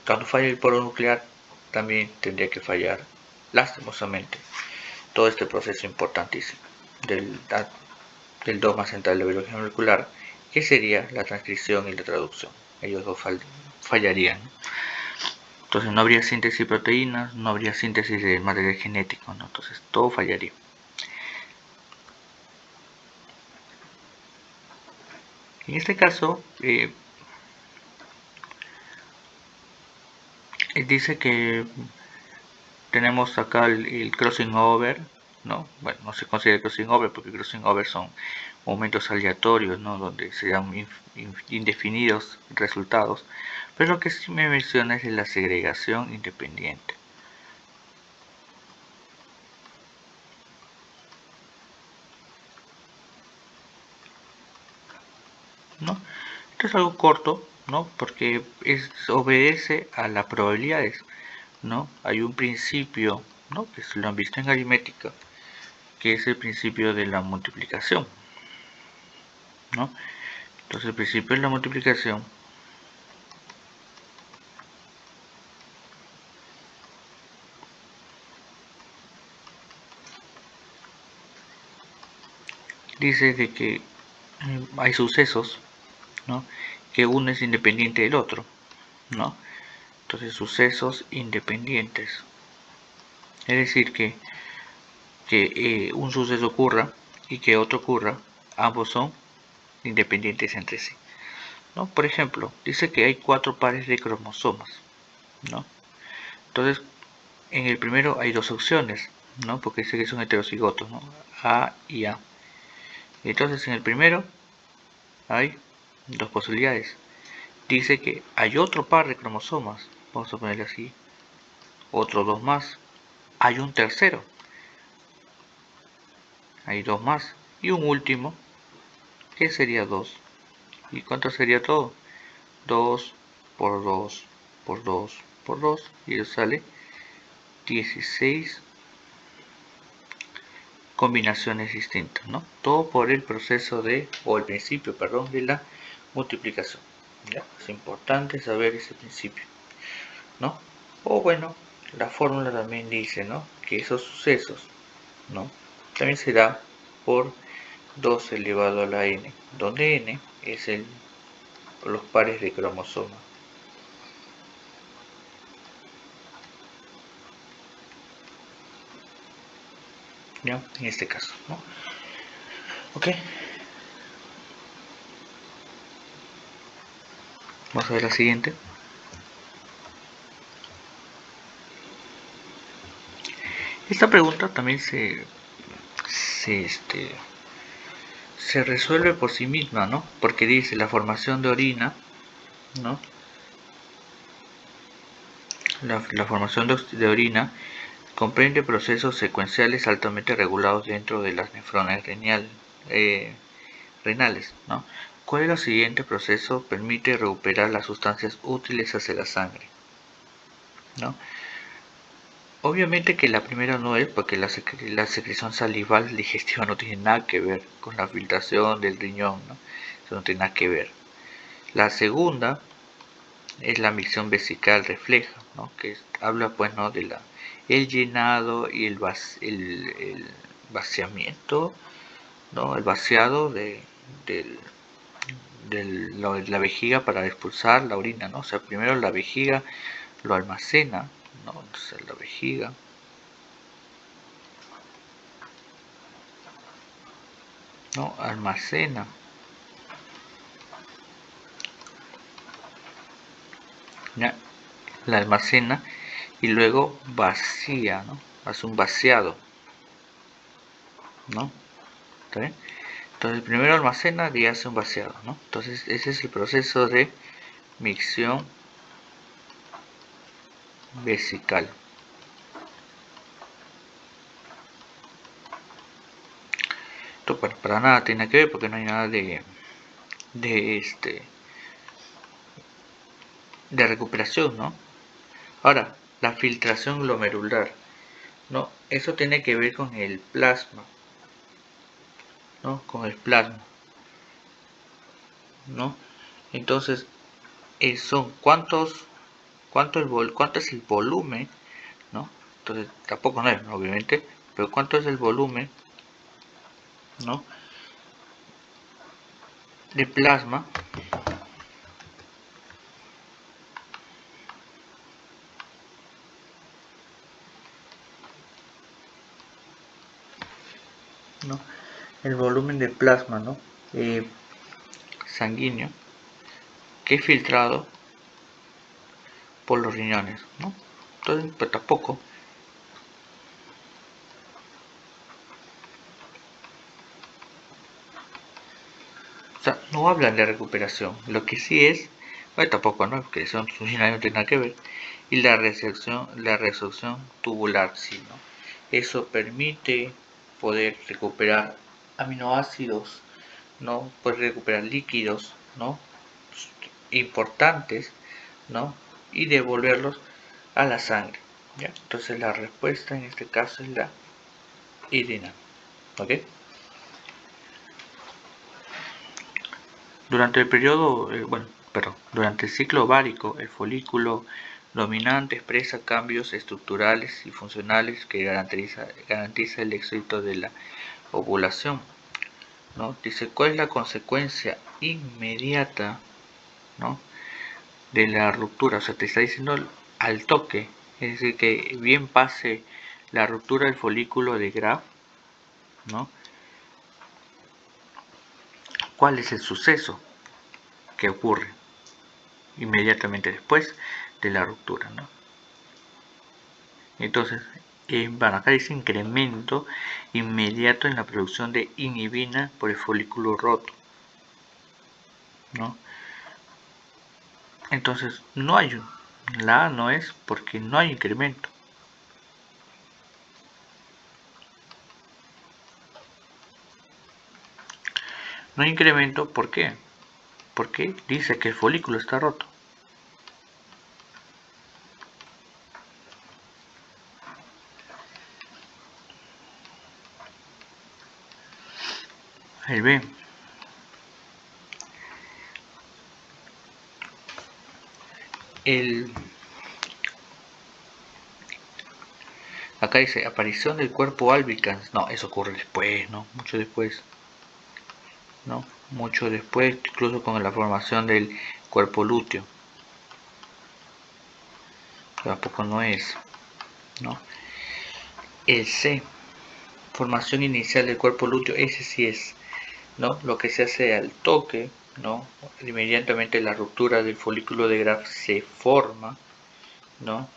cuando falla el poro nuclear, también tendría que fallar, lastimosamente, todo este proceso importantísimo del dogma central de la biología molecular, que sería la transcripción y la traducción. Ellos dos fallarían, ¿no? Entonces no habría síntesis de proteínas, no habría síntesis de material genético, ¿no? Entonces todo fallaría. En este caso, dice que tenemos acá el crossing over, ¿no? Bueno, no se considera crossing over porque crossing over son momentos aleatorios, ¿no? Donde se dan indefinidos resultados, pero lo que sí me menciona es la segregación independiente. ¿No? Esto es algo corto, ¿no? Porque obedece a las probabilidades, ¿no? Hay un principio, ¿no? Que lo han visto en aritmética, que es el principio de la multiplicación, ¿no? Entonces el principio de la multiplicación dice de que hay sucesos, ¿no? Que uno es independiente del otro, ¿no? Entonces sucesos independientes. Es decir, que un suceso ocurra y que otro ocurra, ambos son independientes entre sí, ¿no? Por ejemplo, dice que hay 4 pares de cromosomas, ¿no? Entonces, en el primero hay 2 opciones, ¿no? Porque dice que son heterocigotos, ¿no? A y A. Entonces, en el primero hay 2 posibilidades. Dice que hay otro par de cromosomas, vamos a ponerle así, otros 2 más. Hay un tercero, hay 2 más. Y un último, que sería 2. ¿Y cuánto sería todo? 2 por 2 por 2 por 2. Y eso sale 16 combinaciones distintas, ¿no? Todo por el proceso de, o el principio, perdón, de la multiplicación. ¿Ya? Es importante saber ese principio, ¿no? O bueno, la fórmula también dice, ¿no? Que esos sucesos, ¿no? También se da por 2 elevado a la n, donde n es los pares de cromosomas. ¿Ya? En este caso, ¿no? Ok. Vamos a ver la siguiente. Esta pregunta también se resuelve por sí misma, ¿no? Porque dice la formación de orina, ¿no? La formación de orina comprende procesos secuenciales altamente regulados dentro de las nefronas renales, ¿no? ¿Cuál de los siguientes procesos permite recuperar las sustancias útiles hacia la sangre? ¿No? Obviamente que la primera no es porque la secreción salival digestiva no tiene nada que ver con la filtración del riñón, ¿no? Eso no tiene nada que ver. La segunda es la micción vesical refleja, ¿no? Que habla pues, ¿no? de el llenado y el vaciamiento, ¿no? El vaciado de la vejiga para expulsar la orina, ¿no? O sea, primero la vejiga lo almacena, ¿no? Entonces la vejiga, ¿no? Almacena, ¿ya? La almacena y luego vacía, ¿no? Hace un vaciado, ¿no? ¿Está bien? Entonces primero almacena y hace un vaciado, ¿no? Entonces ese es el proceso de micción vesical. Esto bueno, para nada tiene que ver porque no hay nada de recuperación, ¿no? Ahora, la filtración glomerular, ¿no? Eso tiene que ver con el plasma, ¿no? Con el plasma, ¿no? Entonces, son cuánto es el volumen, ¿no? Entonces, tampoco no es, obviamente, pero cuánto es el volumen, ¿no? De plasma, ¿no? El volumen de plasma, ¿no? Sanguíneo, que es filtrado por los riñones, ¿no? Entonces, pues tampoco, no hablan de recuperación. Lo que sí es, bueno, tampoco, ¿no? Porque son funcionales no tiene nada que ver. Y la resorción tubular, sí, ¿no? Eso permite poder recuperar aminoácidos, ¿no? Poder recuperar líquidos, ¿no? Importantes, ¿no? Y devolverlos a la sangre, ¿ya? Entonces la respuesta en este caso es la hidrina, ¿ok? Durante el periodo, durante el ciclo ovárico, el folículo dominante expresa cambios estructurales y funcionales que garantiza el éxito de la ovulación, ¿no? Dice, ¿cuál es la consecuencia inmediata, ¿no? de la ruptura? O sea, te está diciendo al toque, es decir, que bien pase la ruptura del folículo de Graf, ¿no? ¿Cuál es el suceso que ocurre inmediatamente después de la ruptura, ¿no? Entonces, acá dice incremento inmediato en la producción de inhibina por el folículo roto, ¿no? Entonces, la A no es porque no hay incremento. No hay incremento, ¿por qué? Porque dice que el folículo está roto. El B. Acá dice aparición del cuerpo albicans. No, eso ocurre después, ¿no? Mucho después. ¿No? Mucho después, incluso con la formación del cuerpo lúteo. Tampoco no es, ¿no? El C, formación inicial del cuerpo lúteo, ese sí es, ¿no? Lo que se hace al toque, ¿no? Inmediatamente la ruptura del folículo de Graf se forma, ¿no?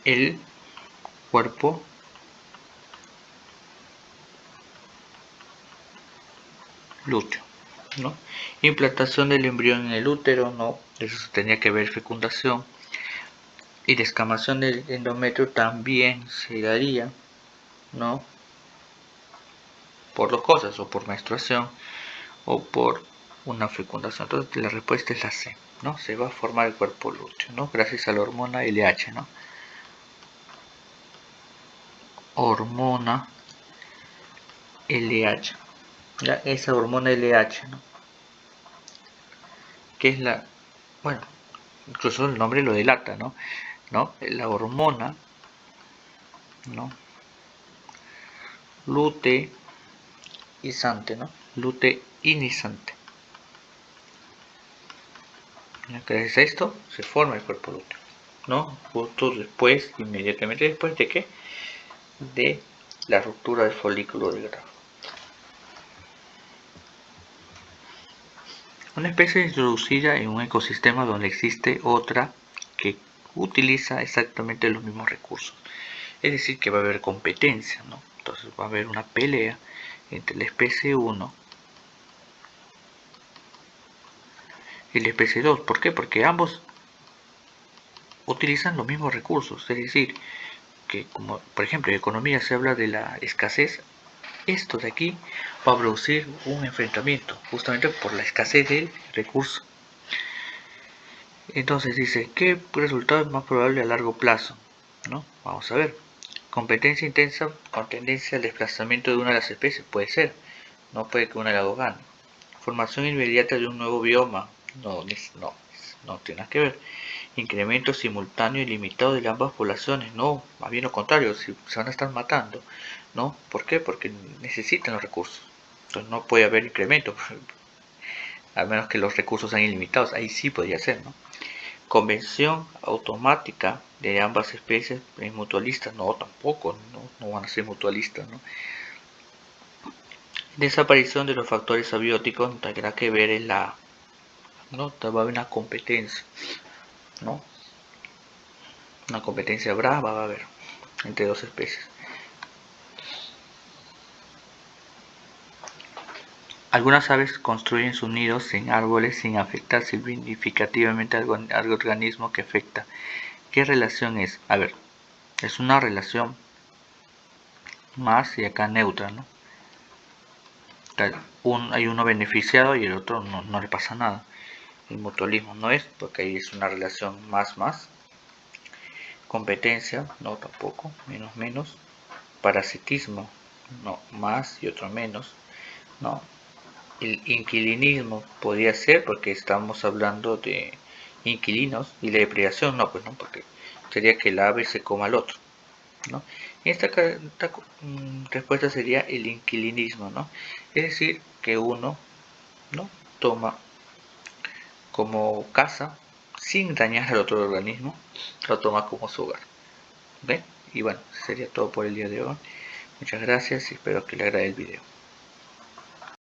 El cuerpo lúteo, ¿no? Implantación del embrión en el útero, ¿no? Eso tenía que ver fecundación. Y descamación del endometrio también se daría, ¿no? Por dos cosas, o por menstruación o por una fecundación. Entonces la respuesta es la C, ¿no? Se va a formar el cuerpo lúteo, ¿no? Gracias a la hormona LH, ¿no? Hormona LH, ¿ya? Esa hormona LH, ¿no? Que es la, bueno, incluso el nombre lo delata, ¿no? ¿No? La hormona, ¿no? Luteizante, ¿no? Luteinizante. Gracias a esto se forma el cuerpo lúteo, ¿no? Justo después, inmediatamente después de qué? De la ruptura del folículo de Graf. Una especie introducida en un ecosistema donde existe otra que utiliza exactamente los mismos recursos. Es decir, que va a haber competencia, ¿no? Entonces va a haber una pelea entre la especie 1 y la especie 2. ¿Por qué? Porque ambos utilizan los mismos recursos. Es decir, que como por ejemplo en economía se habla de la escasez, esto de aquí va a producir un enfrentamiento justamente por la escasez del recurso. Entonces dice, ¿qué resultado es más probable a largo plazo? ¿No? Vamos a ver. Competencia intensa con tendencia al desplazamiento de una de las especies, puede ser. No puede que una de las dos gane. Formación inmediata de un nuevo bioma, no tiene nada que ver. Incremento simultáneo y limitado de ambas poblaciones, no, más bien lo contrario, si se van a estar matando, ¿no? ¿Por qué? Porque necesitan los recursos. Entonces no puede haber incremento, a menos que los recursos sean ilimitados, ahí sí podría ser, ¿no? Convención automática de ambas especies es mutualista, no, tampoco, no van a ser mutualistas, ¿no? Desaparición de los factores abióticos tendrá que ver en la, ¿no? Va a haber una competencia, ¿no? Una competencia brava va a haber entre dos especies. Algunas aves construyen sus nidos en árboles sin afectar significativamente al organismo que afecta. ¿Qué relación es? A ver, es una relación más y acá neutra, ¿no? Hay uno beneficiado y el otro no le pasa nada. El mutualismo no es, porque ahí es una relación más. Competencia, no tampoco, menos. Parasitismo, no, más y otro menos, no. El inquilinismo podría ser porque estamos hablando de inquilinos, y la depredación no, pues no, porque sería que el ave se coma al otro, ¿no? Esta respuesta sería el inquilinismo, ¿no? Es decir, que uno, ¿no?, toma como casa sin dañar al otro organismo, lo toma como su hogar. ¿Ven? Y bueno, sería todo por el día de hoy. Muchas gracias y espero que le agrade el video.